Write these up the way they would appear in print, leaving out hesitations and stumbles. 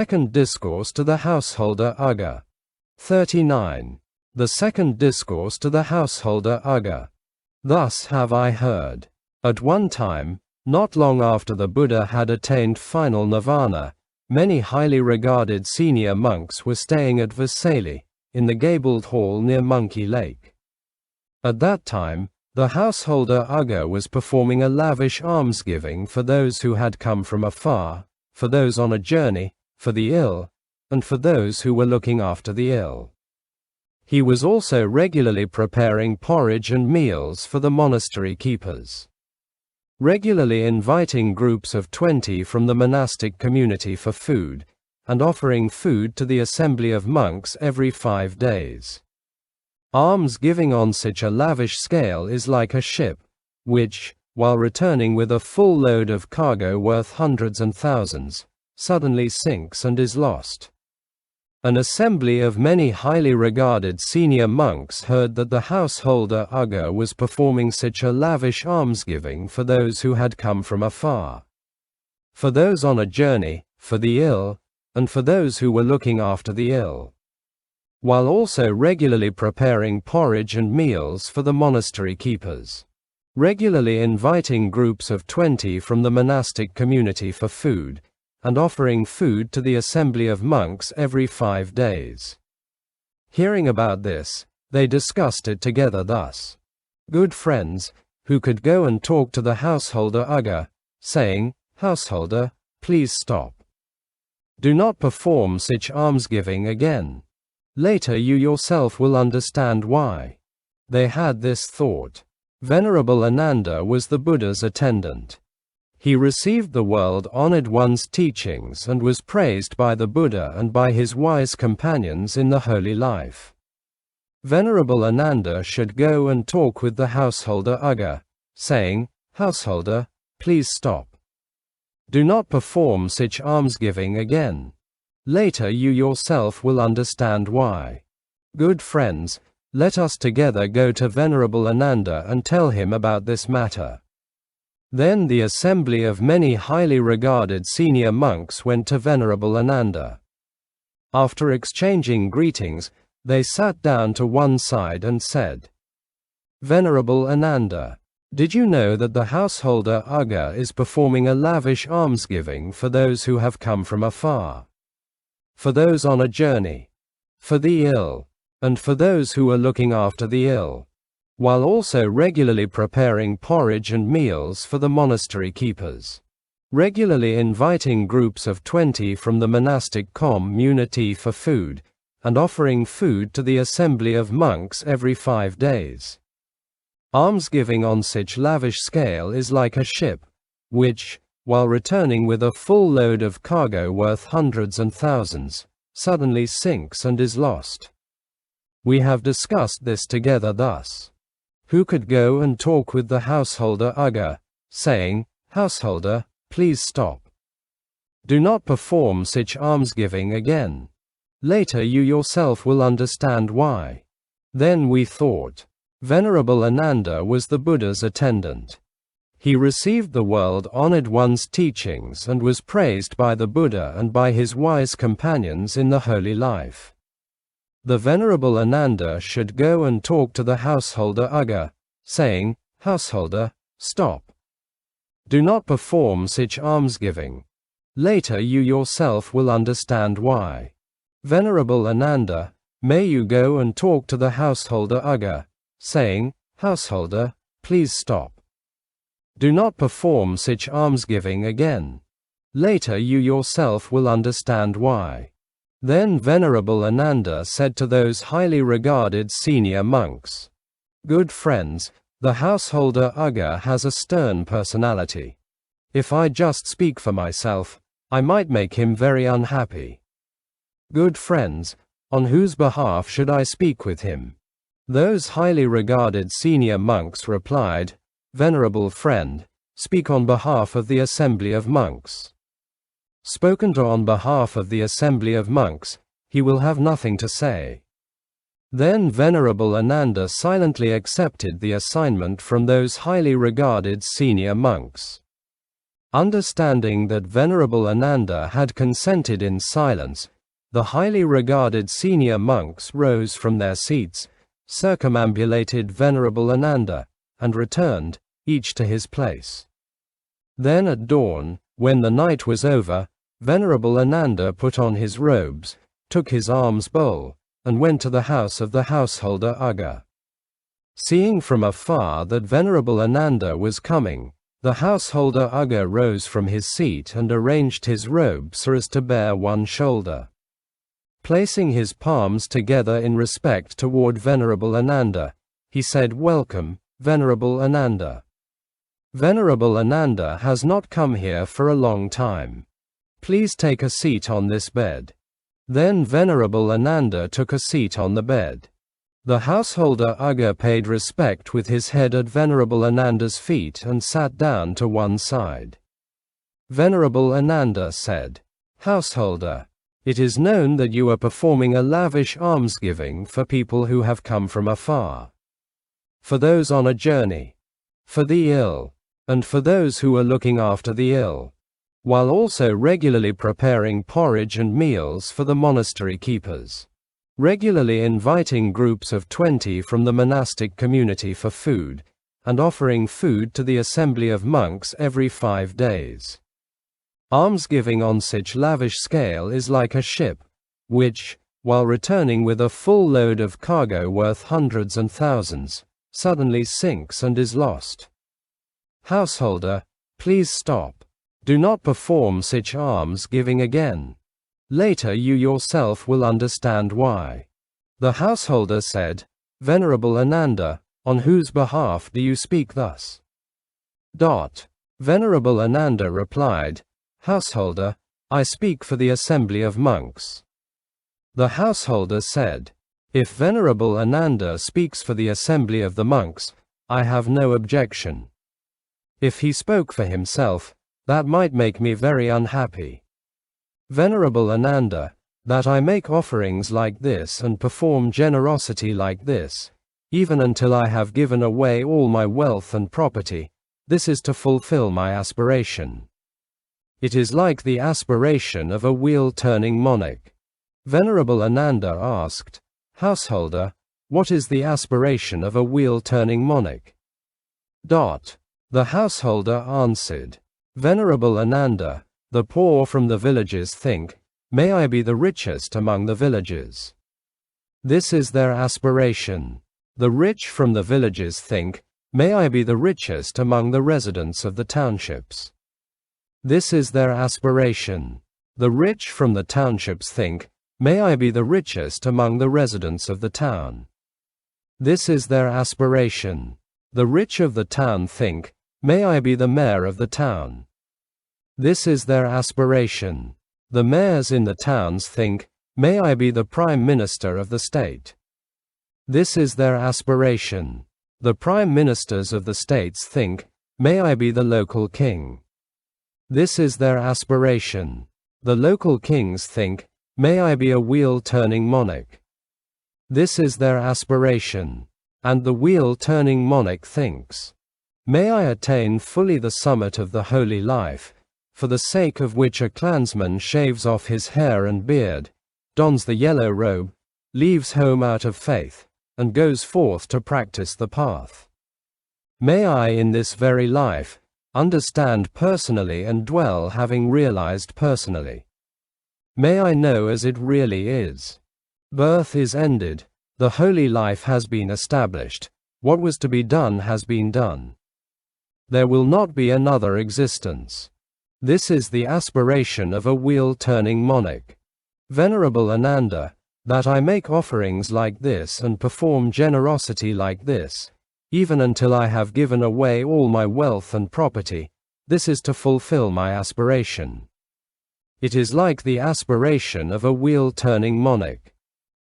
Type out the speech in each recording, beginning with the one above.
Second Discourse to the Householder Ugga. 39. The Second Discourse to the Householder Ugga. Thus have I heard. At one time, not long after the Buddha had attained final nirvana, many highly regarded senior monks were staying at Vesali, in the gabled hall near Monkey Lake. At that time, the householder Ugga was performing a lavish almsgiving for those who had come from afar, for those on a journey, for the ill, and for those who were looking after the ill. He was also regularly preparing porridge and meals for the monastery keepers, regularly inviting groups of 20 from the monastic community for food, and offering food to the assembly of monks every 5 days. Alms-giving on such a lavish scale is like a ship, which, while returning with a full load of cargo worth hundreds and thousands, suddenly sinks and is lost. An assembly of many highly regarded senior monks heard that the householder Ugga was performing such a lavish almsgiving for those who had come from afar, for those on a journey, for the ill, and for those who were looking after the ill, while also regularly preparing porridge and meals for the monastery keepers, regularly inviting groups of 20 from the monastic community for food, and offering food to the assembly of monks every 5 days. Hearing about this, they discussed it together thus. Good friends, who could go and talk to the householder Ugga, saying, "Householder, please stop. Do not perform such almsgiving again. Later you yourself will understand why." They had this thought. Venerable Ananda was the Buddha's attendant. He received the world-honored one's teachings and was praised by the Buddha and by his wise companions in the holy life. Venerable Ananda should go and talk with the householder Ugga, saying, "Householder, please stop. Do not perform such almsgiving again. Later you yourself will understand why. Good friends, let us together go to Venerable Ananda and tell him about this matter." Then the assembly of many highly regarded senior monks went to Venerable Ananda. After exchanging greetings, they sat down to one side and said, "Venerable Ananda, did you know that the householder Ugga is performing a lavish almsgiving for those who have come from afar, for those on a journey, for the ill, and for those who are looking after the ill, while also regularly preparing porridge and meals for the monastery keepers, regularly inviting groups of 20 from the monastic community for food, and offering food to the assembly of monks every 5 days. Almsgiving on such lavish scale is like a ship, which, while returning with a full load of cargo worth hundreds and thousands, suddenly sinks and is lost." We have discussed this together thus. Who could go and talk with the householder Ugga, saying, "Householder, please stop. Do not perform such almsgiving again. Later you yourself will understand why." Then we thought. Venerable Ananda was the Buddha's attendant. He received the world-honored one's teachings and was praised by the Buddha and by his wise companions in the holy life. The Venerable Ananda should go and talk to the householder Ugga, saying, "Householder, stop. Do not perform such almsgiving. Later you yourself will understand why." Venerable Ananda, may you go and talk to the householder Ugga, saying, "Householder, please stop. Do not perform such almsgiving again. Later you yourself will understand why." Then Venerable Ananda said to those highly regarded senior monks, "Good friends, the householder Ugga has a stern personality. If I just speak for myself, I might make him very unhappy. Good friends, on whose behalf should I speak with him?" Those highly regarded senior monks replied, "Venerable friend, speak on behalf of the assembly of monks." Spoken to on behalf of the assembly of monks, he will have nothing to say. Then Venerable Ananda silently accepted the assignment from those highly regarded senior monks. Understanding that Venerable Ananda had consented in silence, the highly regarded senior monks rose from their seats, circumambulated Venerable Ananda, and returned, each to his place. Then at dawn, when the night was over, Venerable Ananda put on his robes, took his alms bowl, and went to the house of the householder Ugga. Seeing from afar that Venerable Ananda was coming, the householder Ugga rose from his seat and arranged his robe so as to bear one shoulder. Placing his palms together in respect toward Venerable Ananda, he said, "Welcome, Venerable Ananda. Venerable Ananda has not come here for a long time. Please take a seat on this bed." Then Venerable Ananda took a seat on the bed. The householder Ugga paid respect with his head at Venerable Ananda's feet and sat down to one side. Venerable Ananda said, "Householder, it is known that you are performing a lavish almsgiving for people who have come from afar, for those on a journey, for the ill, and for those who are looking after the ill, while also regularly preparing porridge and meals for the monastery keepers, regularly inviting groups of 20 from the monastic community for food, and offering food to the assembly of monks every 5 days. Almsgiving on such lavish scale is like a ship, which, while returning with a full load of cargo worth hundreds and thousands, suddenly sinks and is lost. Householder, please stop. Do not perform such almsgiving again. Later you yourself will understand why." The householder said, "Venerable Ananda, on whose behalf do you speak thus?" Venerable Ananda replied, "Householder, I speak for the assembly of monks." The householder said, "If Venerable Ananda speaks for the assembly of the monks, I have no objection. If he spoke for himself, that might make me very unhappy. Venerable Ananda, that I make offerings like this and perform generosity like this, even until I have given away all my wealth and property, this is to fulfill my aspiration. It is like the aspiration of a wheel-turning monarch." Venerable Ananda asked, "Householder, what is the aspiration of a wheel-turning monarch?" The householder answered, "Venerable Ananda, the poor from the villages think, 'May I be the richest among the villages.' This is their aspiration. The rich from the villages think, 'May I be the richest among the residents of the townships.' This is their aspiration. The rich from the townships think, 'May I be the richest among the residents of the town.' This is their aspiration. The rich of the town think, 'May I be the mayor of the town.' This is their aspiration. The mayors in the towns think, 'May I be the prime minister of the state.' This is their aspiration. The prime ministers of the states think, 'May I be the local king.' This is their aspiration. The local kings think, 'May I be a wheel-turning monarch.' This is their aspiration. And the wheel-turning monarch thinks, 'May I attain fully the summit of the holy life, for the sake of which a clansman shaves off his hair and beard, dons the yellow robe, leaves home out of faith, and goes forth to practice the path. May I in this very life understand personally and dwell having realized personally. May I know as it really is. Birth is ended, the holy life has been established, what was to be done has been done. There will not be another existence. This is the aspiration of a wheel-turning monarch. Venerable Ananda, that I make offerings like this and perform generosity like this, even until I have given away all my wealth and property, this is to fulfill my aspiration. It is like the aspiration of a wheel-turning monarch.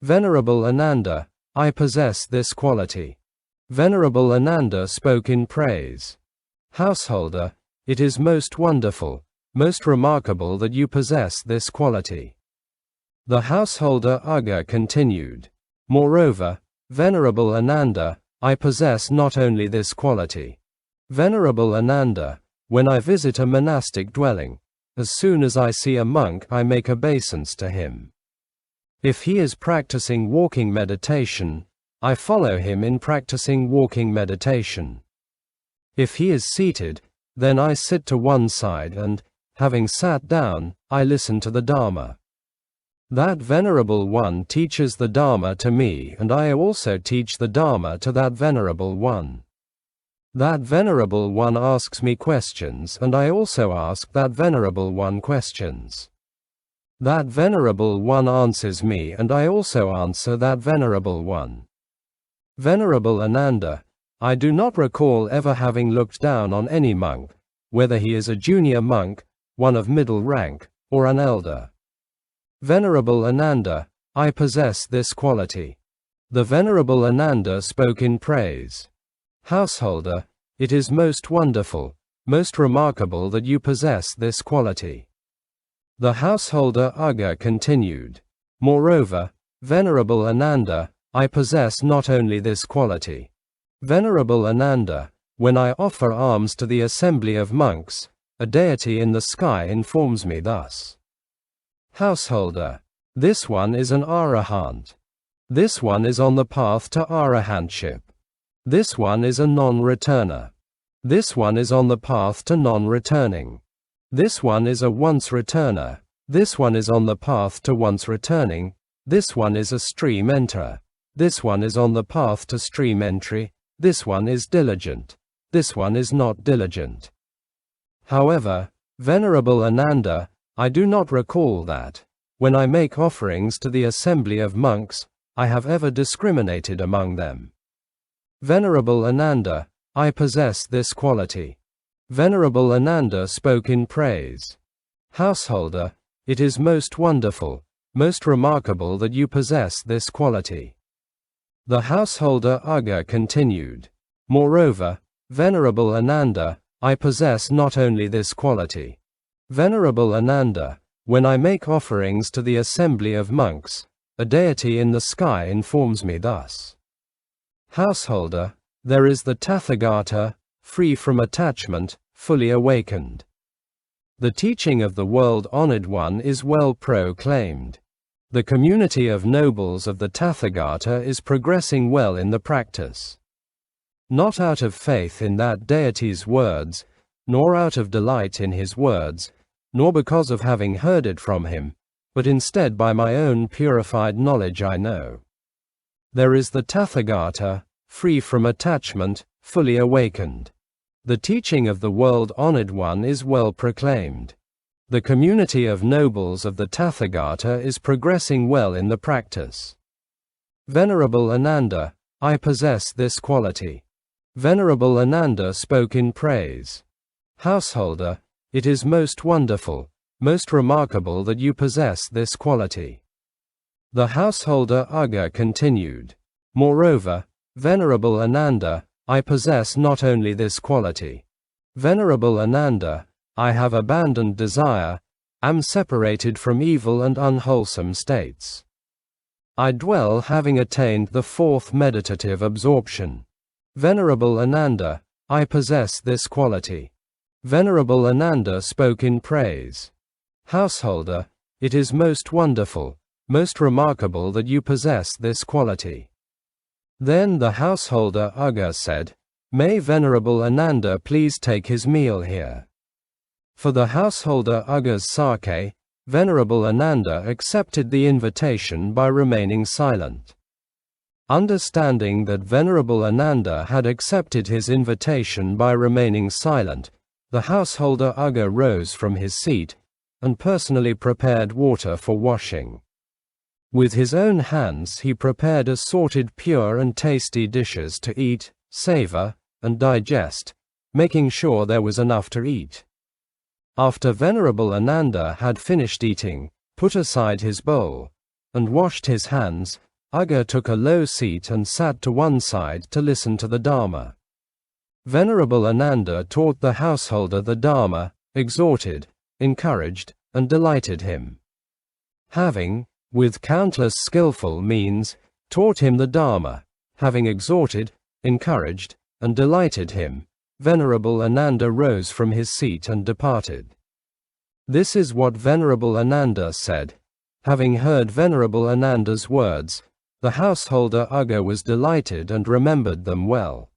Venerable Ananda, I possess this quality." Venerable Ananda spoke in praise. "Householder, it is most wonderful, most remarkable that you possess this quality." The householder Ugga continued, "Moreover, Venerable Ananda, I possess not only this quality. Venerable Ananda, when I visit a monastic dwelling, as soon as I see a monk I make obeisance to him. If he is practicing walking meditation, I follow him in practicing walking meditation. If he is seated, then I sit to one side and, having sat down, I listen to the Dharma. That Venerable One teaches the Dharma to me, and I also teach the Dharma to that Venerable One. That Venerable One asks me questions, and I also ask that Venerable One questions. That Venerable One answers me, and I also answer that Venerable One. Venerable Ananda, I do not recall ever having looked down on any monk, whether he is a junior monk, one of middle rank, or an elder. Venerable Ananda, I possess this quality. The Venerable Ananda spoke in praise. Householder, it is most wonderful, most remarkable that you possess this quality. The householder Ugga continued. Moreover, Venerable Ananda, I possess not only this quality. Venerable Ananda, when I offer alms to the assembly of monks, a deity in the sky informs me thus. Householder, this one is an arahant. This one is on the path to arahantship. This one is a non-returner. This one is on the path to non-returning. This one is a once-returner. This one is on the path to once-returning. This one is a stream enterer. This one is on the path to stream entry. This one is diligent. This one is not diligent. However, Venerable Ananda, I do not recall that, when I make offerings to the assembly of monks, I have ever discriminated among them. Venerable Ananda, I possess this quality. Venerable Ananda spoke in praise. Householder, it is most wonderful, most remarkable that you possess this quality. The householder Ugga continued. Moreover, Venerable Ananda, I possess not only this quality. Venerable Ananda, when I make offerings to the assembly of monks, a deity in the sky informs me thus. Householder, there is the Tathagata, free from attachment, fully awakened. The teaching of the world-honored one is well proclaimed. The community of nobles of the Tathagata is progressing well in the practice. Not out of faith in that deity's words, nor out of delight in his words, nor because of having heard it from him, but instead by my own purified knowledge I know. There is the Tathagata, free from attachment, fully awakened. The teaching of the world-honored one is well proclaimed. The community of nobles of the Tathagata is progressing well in the practice. Venerable Ananda, I possess this quality. Venerable Ananda spoke in praise. Householder, it is most wonderful, most remarkable that you possess this quality. The householder Ugga continued. Moreover, Venerable Ananda, I possess not only this quality. Venerable Ananda, I have abandoned desire, am separated from evil and unwholesome states. I dwell having attained the fourth meditative absorption. Venerable Ananda, I possess this quality. Venerable Ananda spoke in praise. Householder, it is most wonderful, most remarkable that you possess this quality. Then the householder Ugga said, May Venerable Ananda please take his meal here. For the householder Ugga's sake, Venerable Ananda accepted the invitation by remaining silent. Understanding that Venerable Ananda had accepted his invitation by remaining silent, the householder Ugga rose from his seat, and personally prepared water for washing. With his own hands he prepared assorted pure and tasty dishes to eat, savor, and digest, making sure there was enough to eat. After Venerable Ananda had finished eating, put aside his bowl, and washed his hands, Ugga took a low seat and sat to one side to listen to the Dharma. Venerable Ananda taught the householder the Dharma, exhorted, encouraged, and delighted him. Having, with countless skillful means, taught him the Dharma, having exhorted, encouraged, and delighted him, Venerable Ananda rose from his seat and departed. This is what Venerable Ananda said. Having heard Venerable Ananda's words, the householder Ugga was delighted and remembered them well.